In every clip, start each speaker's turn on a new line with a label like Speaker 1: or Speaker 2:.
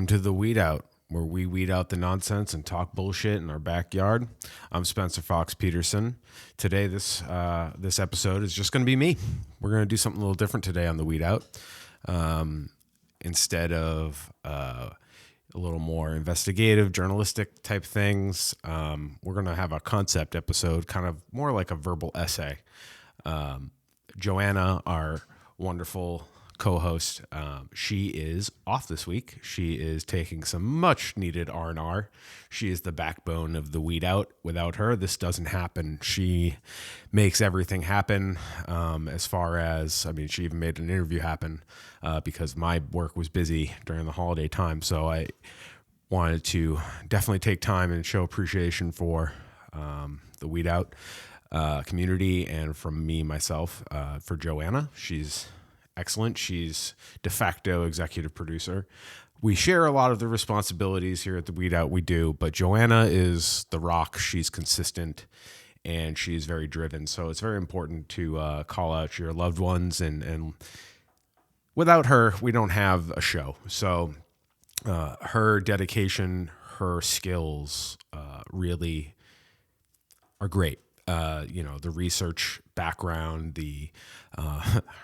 Speaker 1: Welcome to the Weed Out, where we weed out the nonsense and talk bullshit in our backyard. I'm Spencer Fox Peterson. Today, this episode is just going to be me. We're going to do something a little different today on the Weed Out. Instead of a little more investigative, journalistic type things, we're going to have a concept episode, kind of more like a verbal essay. Joanna, our wonderful co-host, she is off this week. She is taking some much needed R&R. She is the backbone of the Weed Out. Without her, this doesn't happen. She makes everything happen. As far as, she even made an interview happen because my work was busy during the holiday time. So I wanted to definitely take time and show appreciation for the Weed Out community and from me, myself, for Joanna. She's excellent. She's de facto executive producer. We share a lot of the responsibilities here at the Weed Out. We do, but Joanna is the rock. She's consistent and she's very driven. So it's very important to call out your loved ones. And without her, we don't have a show. So her dedication, her skills really are great. The research background,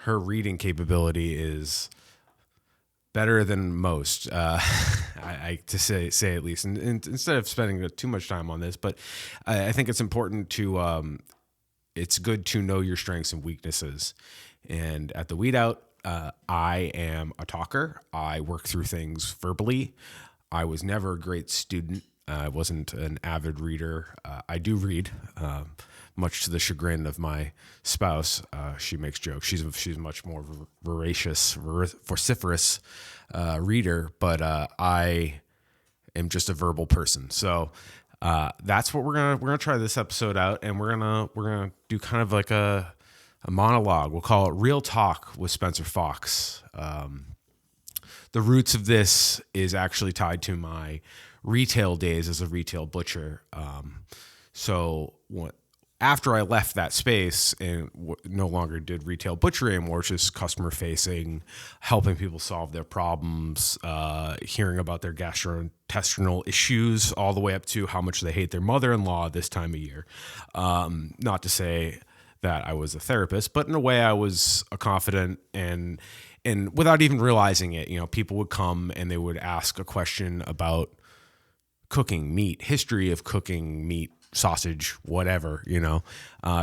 Speaker 1: her reading capability is better than most. To say at least, and instead of spending too much time on this, but I think it's important to, it's good to know your strengths and weaknesses. And at the Weed Out, I am a talker. I work through things verbally. I was never a great student. I wasn't an avid reader. I do read, much to the chagrin of my spouse. She makes jokes. She's a much more voracious, vociferous reader, but I am just a verbal person. So that's what we're gonna try this episode out, and we're gonna do kind of like a monologue. We'll call it Real Talk with Spencer Fox. The roots of this is actually tied to my retail days as a retail butcher. After I left that space and no longer did retail butchery anymore, just customer facing, helping people solve their problems, hearing about their gastrointestinal issues, all the way up to how much they hate their mother-in-law this time of year. Not to say that I was a therapist, but in a way I was a confident and without even realizing it, people would come and they would ask a question about cooking meat, history of cooking meat, sausage, whatever,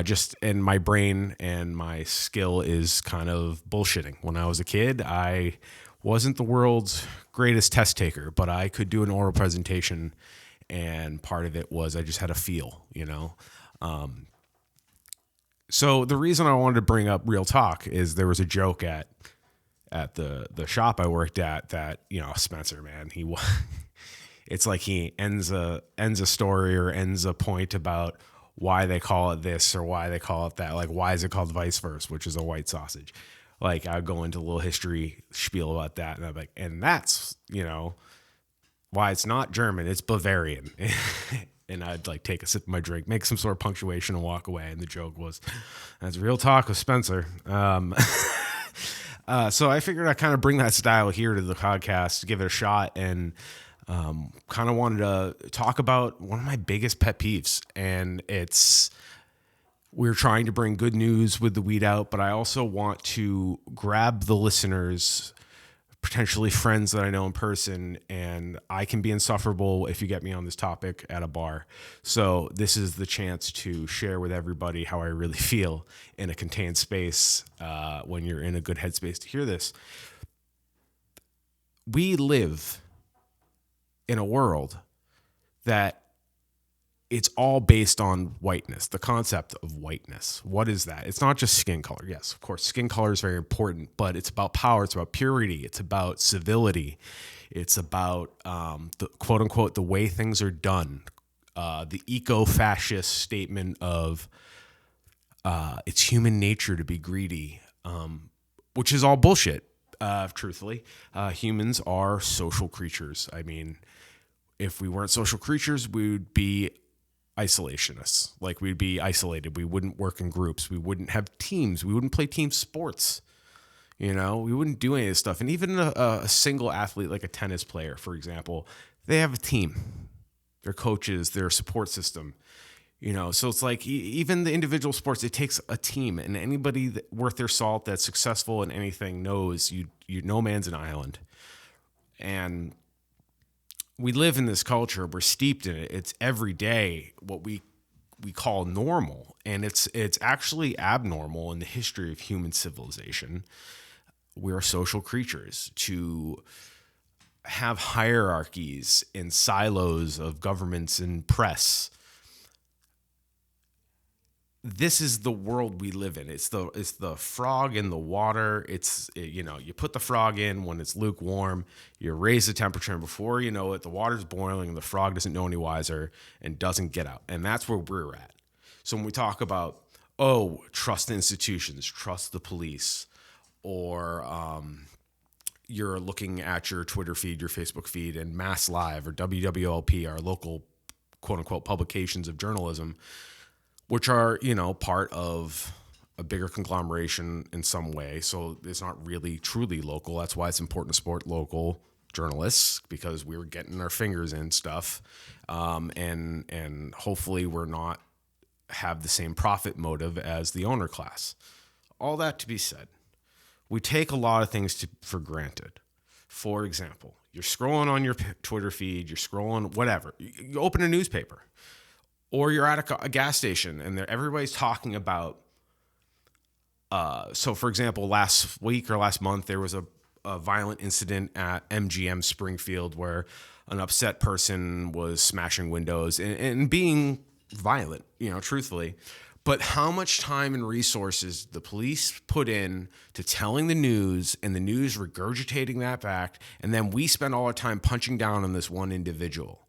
Speaker 1: just in my brain, and my skill is kind of bullshitting. When I was a kid, I wasn't the world's greatest test taker, but I could do an oral presentation, and part of it was I just had a feel, So the reason I wanted to bring up Real Talk is there was a joke at the shop I worked at that, Spencer, man, it's like he ends a story or ends a point about why they call it this or why they call it that. Like, why is it called Vice Versa, which is a white sausage? Like, I'd go into a little history spiel about that. And I'm like, and that's, why it's not German, it's Bavarian. And I'd like take a sip of my drink, make some sort of punctuation and walk away. And the joke was, that's Real Talk with Spencer. So I figured I'd kind of bring that style here to the podcast, give it a shot, and kind of wanted to talk about one of my biggest pet peeves. And we're trying to bring good news with the Weed Out, but I also want to grab the listeners, potentially friends that I know in person, and I can be insufferable if you get me on this topic at a bar. So this is the chance to share with everybody how I really feel in a contained space when you're in a good headspace to hear this. We live in a world that it's all based on whiteness, the concept of whiteness. What is that? It's not just skin color. Yes, of course, skin color is very important, but it's about power. It's about purity. It's about civility. It's about the quote unquote, the way things are done. The eco-fascist statement of it's human nature to be greedy, which is all bullshit. Truthfully, humans are social creatures. If we weren't social creatures, we would be isolationists. Like, we'd be isolated. We wouldn't work in groups. We wouldn't have teams. We wouldn't play team sports. We wouldn't do any of this stuff. And even a single athlete, like a tennis player, for example, they have a team, their coaches, their support system. So it's like even the individual sports, it takes a team, and anybody worth their salt that's successful in anything knows no man's an island. And we live in this culture. We're steeped in it. It's every day what we call normal, and it's actually abnormal in the history of human civilization. We're social creatures. To have hierarchies and silos of governments and press, this is the world we live in. It's the frog in the water. You put the frog in when it's lukewarm, you raise the temperature, and before you know it, the water's boiling and the frog doesn't know any wiser and doesn't get out. And that's where we're at. So when we talk about, trust institutions, trust the police, or you're looking at your Twitter feed, your Facebook feed, and Mass Live or WWLP, our local quote unquote publications of journalism, which are, part of a bigger conglomeration in some way. So it's not really truly local. That's why it's important to support local journalists, because we're getting our fingers in stuff. And hopefully we're not have the same profit motive as the owner class. All that to be said, we take a lot of things for granted. For example, you're scrolling on your Twitter feed, you're scrolling whatever. You open a newspaper, or you're at a gas station and everybody's talking about, so for example, last week or last month, there was a violent incident at MGM Springfield where an upset person was smashing windows and being violent, truthfully. But how much time and resources the police put in to telling the news, and the news regurgitating that fact, and then we spend all our time punching down on this one individual.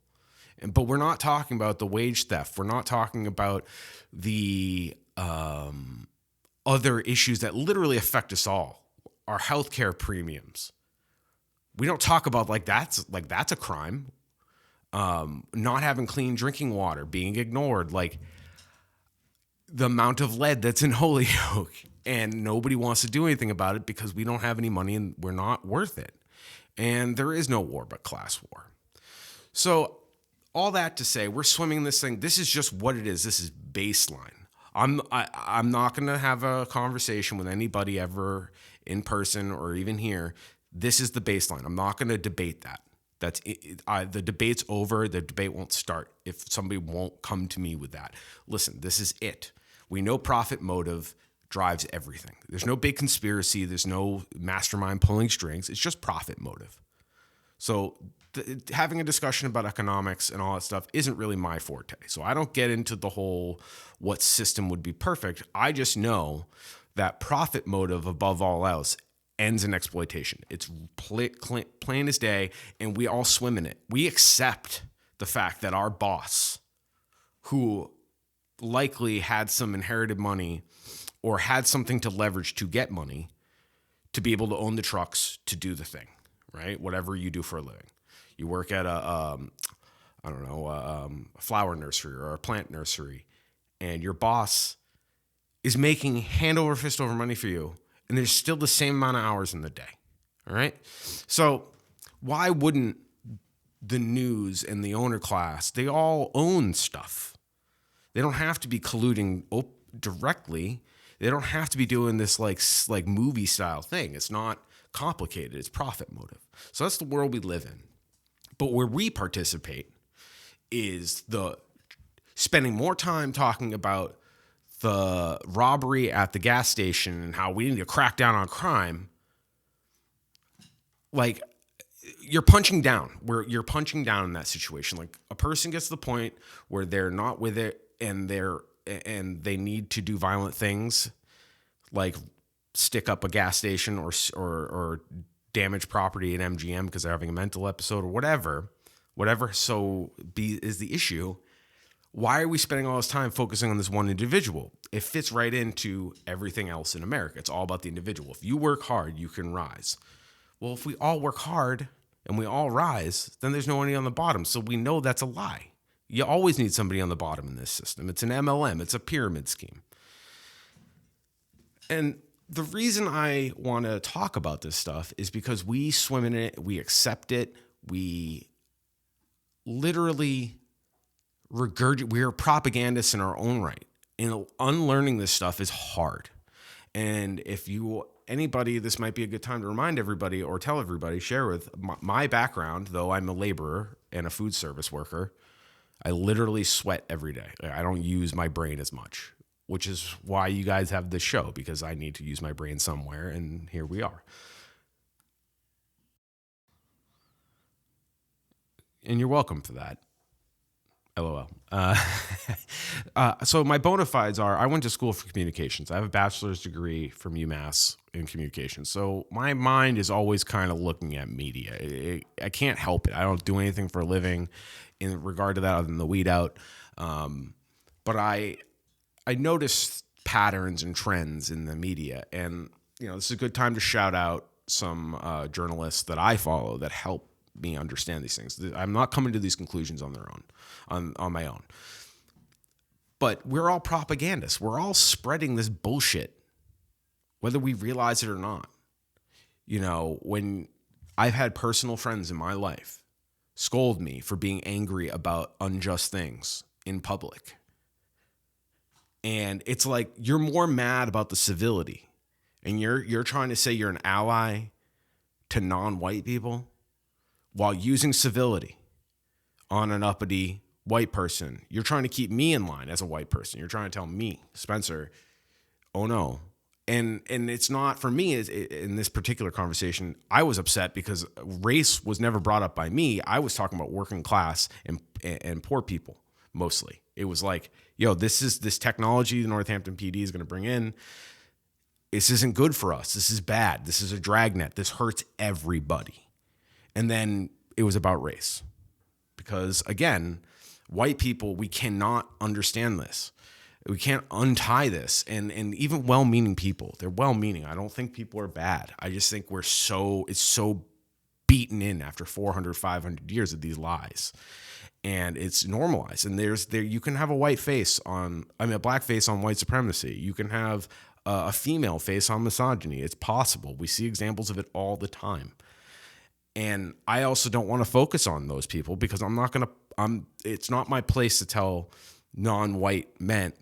Speaker 1: But we're not talking about the wage theft. We're not talking about the other issues that literally affect us all. Our healthcare premiums. We don't talk about that's a crime. Not having clean drinking water, being ignored, the amount of lead that's in Holyoke, and nobody wants to do anything about it because we don't have any money and we're not worth it. And there is no war but class war. So all that to say, we're swimming in this thing. This is just what it is. This is baseline. I'm not going to have a conversation with anybody ever in person or even here. This is the baseline. I'm not going to debate that. That's it. The debate's over. The debate won't start if somebody won't come to me with that. Listen, this is it. We know profit motive drives everything. There's no big conspiracy. There's no mastermind pulling strings. It's just profit motive. So having a discussion about economics and all that stuff isn't really my forte. So I don't get into the whole what system would be perfect. I just know that profit motive above all else ends in exploitation. It's plain as day, and we all swim in it. We accept the fact that our boss, who likely had some inherited money or had something to leverage to get money, to be able to own the trucks to do the thing, right? Whatever you do for a living. You work at a flower nursery or a plant nursery, and your boss is making hand over fist over money for you, and there's still the same amount of hours in the day, all right? So why wouldn't the news and the owner class, they all own stuff. They don't have to be colluding directly. They don't have to be doing this like movie style thing. It's not complicated. It's profit motive. So that's the world we live in. But where we participate is the spending more time talking about the robbery at the gas station and how we need to crack down on crime. Like, you're punching down. You're punching down in that situation. Like, a person gets to the point where they're not with it and they need to do violent things, like stick up a gas station or damage property at MGM because they're having a mental episode or whatever is the issue. Why are we spending all this time focusing on this one individual? It fits right into everything else in America. It's all about the individual. If you work hard, you can rise. Well, if we all work hard and we all rise, then there's no one on the bottom. So we know that's a lie. You always need somebody on the bottom in this system. It's an MLM. It's a pyramid scheme. And the reason I want to talk about this stuff is because we swim in it, we accept it, we literally we're propagandists in our own right. And unlearning this stuff is hard. And if anybody, this might be a good time to remind everybody or tell everybody, share with my background, though I'm a laborer and a food service worker, I literally sweat every day. I don't use my brain as much, which is why you guys have this show, because I need to use my brain somewhere, and here we are. And you're welcome for that. LOL. So my bona fides are, I went to school for communications. I have a bachelor's degree from UMass in communications. So my mind is always kind of looking at media. I can't help it. I don't do anything for a living in regard to that other than the weed out. But I noticed patterns and trends in the media. And, this is a good time to shout out some journalists that I follow that help me understand these things. I'm not coming to these conclusions on their own, on my own. But we're all propagandists. We're all spreading this bullshit, whether we realize it or not. When I've had personal friends in my life scold me for being angry about unjust things in public. And it's like, you're more mad about the civility, and you're trying to say you're an ally to non-white people while using civility on an uppity white person. You're trying to keep me in line as a white person. You're trying to tell me, Spencer, oh no. And it's not, for me, in this particular conversation, I was upset because race was never brought up by me. I was talking about working class and poor people mostly. It was like, this technology the Northampton PD is going to bring in, this isn't good for us. This is bad. This is a dragnet. This hurts everybody. And then it was about race. Because, again, white people, we cannot understand this. We can't untie this. And even well-meaning people, they're well-meaning. I don't think people are bad. I just think it's so beaten in after 400, 500 years of these lies. And it's normalized. And you can have a white face a black face on white supremacy. You can have a female face on misogyny. It's possible. We see examples of it all the time. And I also don't want to focus on those people because it's not my place to tell non-white men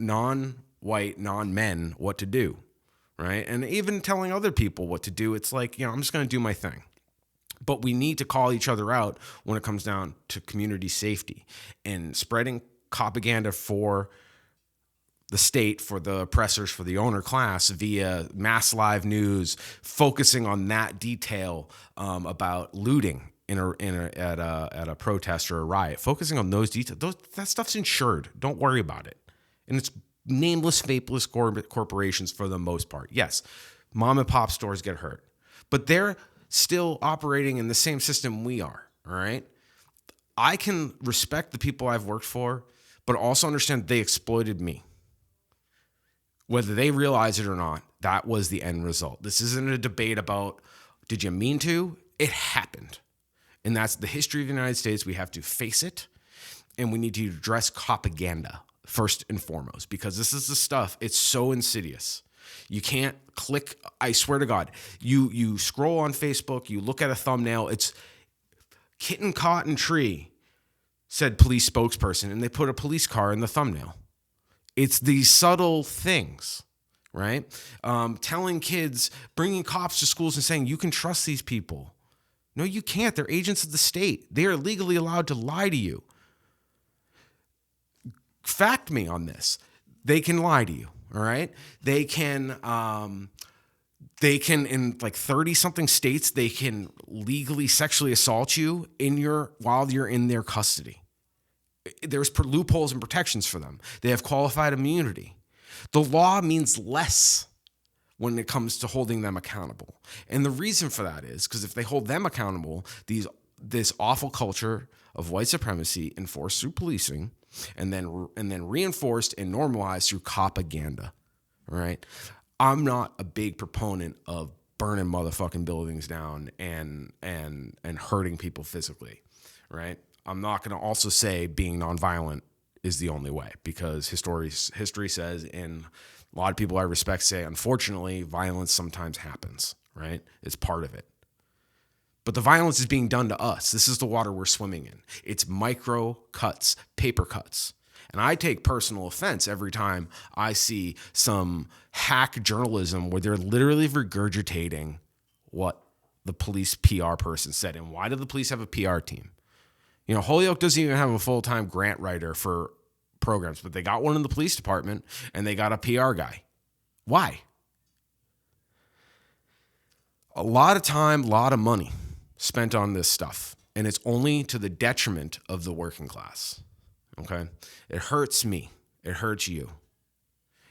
Speaker 1: what to do, right? And even telling other people what to do, it's like, I'm just going to do my thing. But we need to call each other out when it comes down to community safety and spreading propaganda for the state, for the oppressors, for the owner class via mass live news, focusing on that detail about looting at a protest or a riot, focusing on those details. That stuff's insured. Don't worry about it. And it's nameless, faceless corporations for the most part. Yes, mom and pop stores get hurt, but they're still operating in the same system we are. All right. I can respect the people I've worked for, but also understand they exploited me. Whether they realize it or not, that was the end result. This isn't a debate about, did you mean to? It happened. And that's the history of the United States. We have to face it, and we need to address propaganda first and foremost, because this is the stuff, it's so insidious. You can't click, I swear to God, you scroll on Facebook, you look at a thumbnail, it's Kitten Cotton Tree said police spokesperson, and they put a police car in the thumbnail. It's these subtle things, right? Telling kids, bringing cops to schools and saying, you can trust these people. No, you can't. They're agents of the state. They are legally allowed to lie to you. Fact me on this. They can lie to you, all right? They can, in like 30-something states, they can legally sexually assault you while you're in their custody. There's loopholes and protections for them. They have qualified immunity. The law means less when it comes to holding them accountable. And the reason for that is because if they hold them accountable, this awful culture of white supremacy enforced through policing and then reinforced and normalized through propaganda, right? I'm not a big proponent of burning motherfucking buildings down and hurting people physically, right? I'm not going to also say being nonviolent is the only way, because history says in A lot of people I respect say, unfortunately, violence sometimes happens, right? It's part of it. But the violence is being done to us. This is the water we're swimming in. It's micro cuts, paper cuts. And I take personal offense every time I see some hack journalism where they're literally regurgitating what the police PR person said. And why do the police have a PR team? You know, Holyoke doesn't even have a full-time grant writer for programs, but they got one in the police department and they got a PR guy. Why? A lot of time, a lot of money spent on this stuff, and it's only to the detriment of the working class. Okay? It hurts me. It hurts you.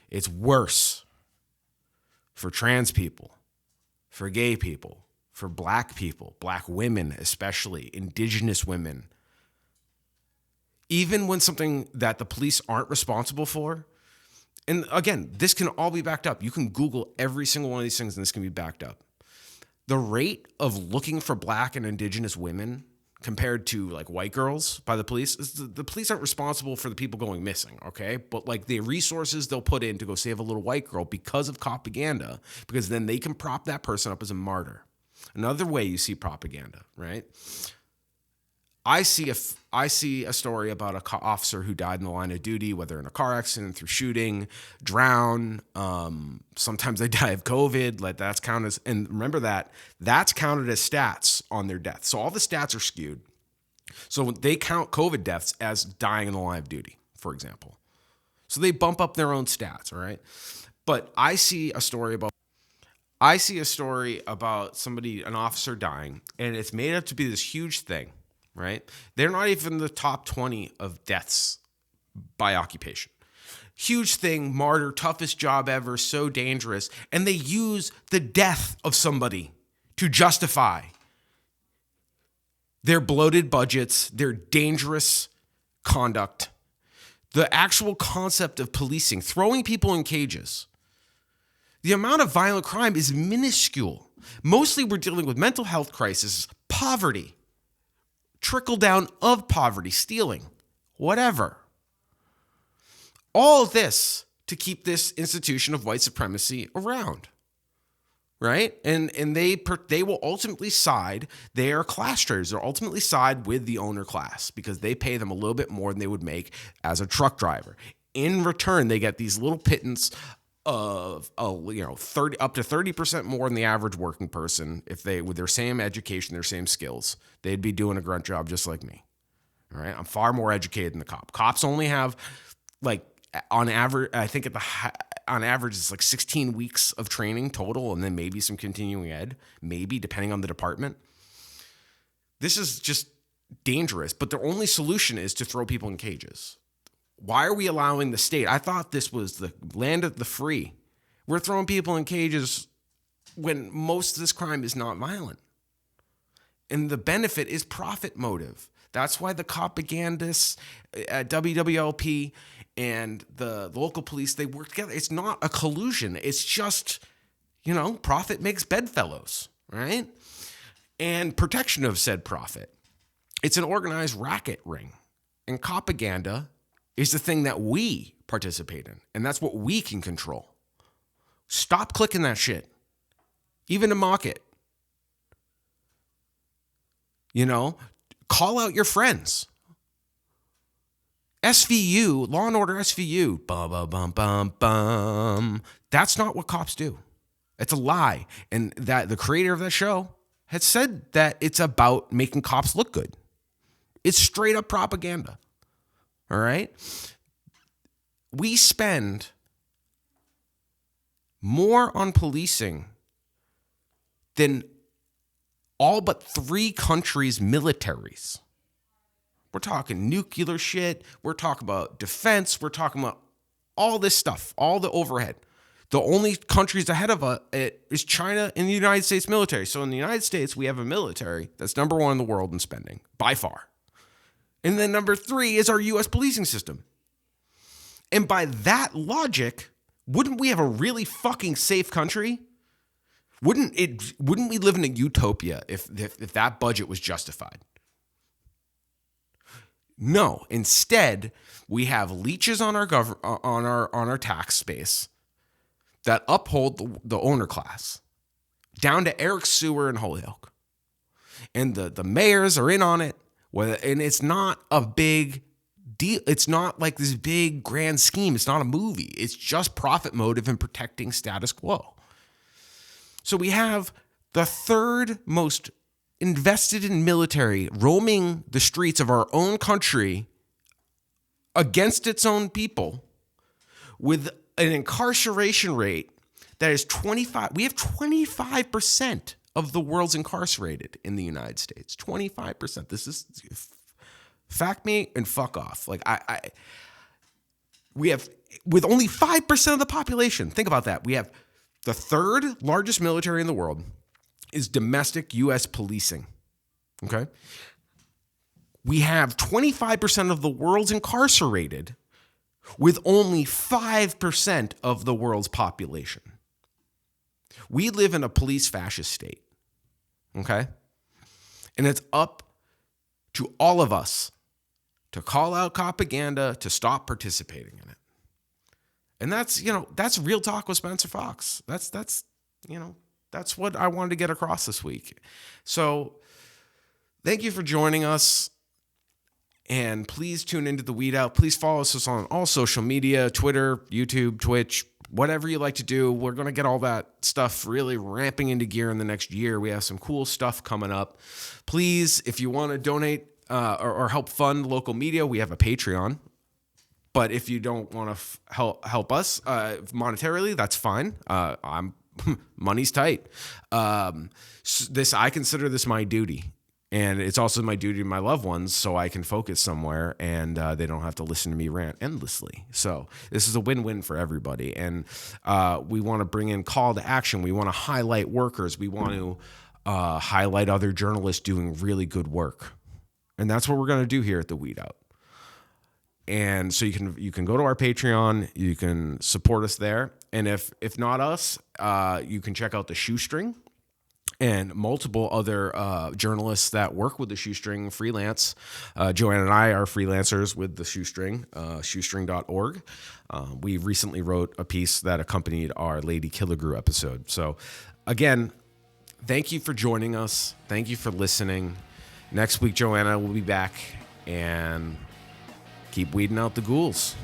Speaker 1: It's worse for trans people, for gay people, for black people, black women especially, indigenous women. Even when something that the police aren't responsible for, and again, this can all be backed up. You can Google every single one of these things and this can be backed up. The rate of looking for black and indigenous women compared to like white girls by the police, the police aren't responsible for the people going missing, okay? But like the resources they'll put in to go save a little white girl because of propaganda, because then they can prop that person up as a martyr. Another way you see propaganda, right? I see a story about an officer who died in the line of duty, whether in a car accident, through shooting, drown. Sometimes they die of COVID. Like that's counted as, and remember that's counted as stats on their death. So all the stats are skewed. So they count COVID deaths as dying in the line of duty, for example. So they bump up their own stats, all right? But I see a story about somebody, an officer dying, and it's made up to be this huge thing. Right? They're not even the top 20 of deaths by occupation. Huge thing, martyr, toughest job ever, so dangerous. And they use the death of somebody to justify their bloated budgets, their dangerous conduct, the actual concept of policing, throwing people in cages. The amount of violent crime is minuscule. Mostly we're dealing with mental health crisis, poverty, trickle down of poverty, stealing, whatever. All of this to keep this institution of white supremacy around, right? And they will ultimately side, they are class traders, they'll ultimately side with the owner class because they pay them a little bit more than they would make as a truck driver. In return, they get these little pittance of 30 up to 30% more than the average working person. If they, with their same education, their same skills, they'd be doing a grunt job just like me. All right, I'm far more educated than the cop. Cops only have like on average, I think on average it's like 16 weeks of training total, and then maybe some continuing ed, maybe depending on the department. This is just dangerous, but the only solution is to throw people in cages. Why are we allowing the state? I thought this was the land of the free. We're throwing people in cages when most of this crime is not violent. And the benefit is profit motive. That's why the propagandists at WWLP and the local police, they work together. It's not a collusion. It's just, profit makes bedfellows, right? And protection of said profit. It's an organized racket ring. And propaganda is the thing that we participate in. And that's what we can control. Stop clicking that shit. Even to mock it. Call out your friends. SVU, Law and Order SVU. Bum, bum, bum, bum, bum. That's not what cops do. It's a lie. And that the creator of that show had said that it's about making cops look good. It's straight up propaganda. All right? We spend more on policing than all but 3 countries' militaries. We're talking nuclear shit. We're talking about defense. We're talking about all this stuff, all the overhead. The only countries ahead of it is China and the United States military. So in the United States, we have a military that's number 1 in the world in spending, by far. And then number 3 is our U.S. policing system. And by that logic, wouldn't we have a really fucking safe country? Wouldn't we live in a utopia if that budget was justified? No. Instead, we have leeches on our tax base. that uphold the owner class, down to Eric Sewer in Holyoke. And the mayors are in on it. And it's not a big deal. It's not like this big grand scheme. It's not a movie. It's just profit motive and protecting status quo. So we have the third most invested in military roaming the streets of our own country against its own people with an incarceration rate that is 25. We have 25% of the world's incarcerated in the United States. 25%. This is fact me and fuck off. Like we have, with only 5% of the population. Think about that. We have the third largest military in the world is domestic U.S. policing. Okay. We have 25% of the world's incarcerated with only 5% of the world's population. We live in a police fascist state. Okay. And it's up to all of us to call out propaganda, to stop participating in it. And that's, that's Real Talk with Spencer Fox. That's what I wanted to get across this week. So thank you for joining us. And please tune into The Weed Out. Please follow us on all social media, Twitter, YouTube, Twitch, whatever you like to do. We're going to get all that stuff really ramping into gear in the next year. We have some cool stuff coming up. Please, if you want to donate or help fund local media, we have a Patreon. But if you don't want to help us monetarily, that's fine. Money's tight. I consider this my duty. And it's also my duty to my loved ones so I can focus somewhere and they don't have to listen to me rant endlessly. So this is a win-win for everybody. And we want to bring in call to action. We want to highlight workers. We want to highlight other journalists doing really good work. And that's what we're going to do here at The Weed Out. And so you can go to our Patreon. You can support us there. And if not us, you can check out The Shoestring and multiple other journalists that work with The Shoestring freelance. Joanna and I are freelancers with The Shoestring, shoestring.org. We recently wrote a piece that accompanied our Lady Killigrew episode. So again, thank you for joining us. Thank you for listening. Next week, Joanna will be back, and keep weeding out the ghouls.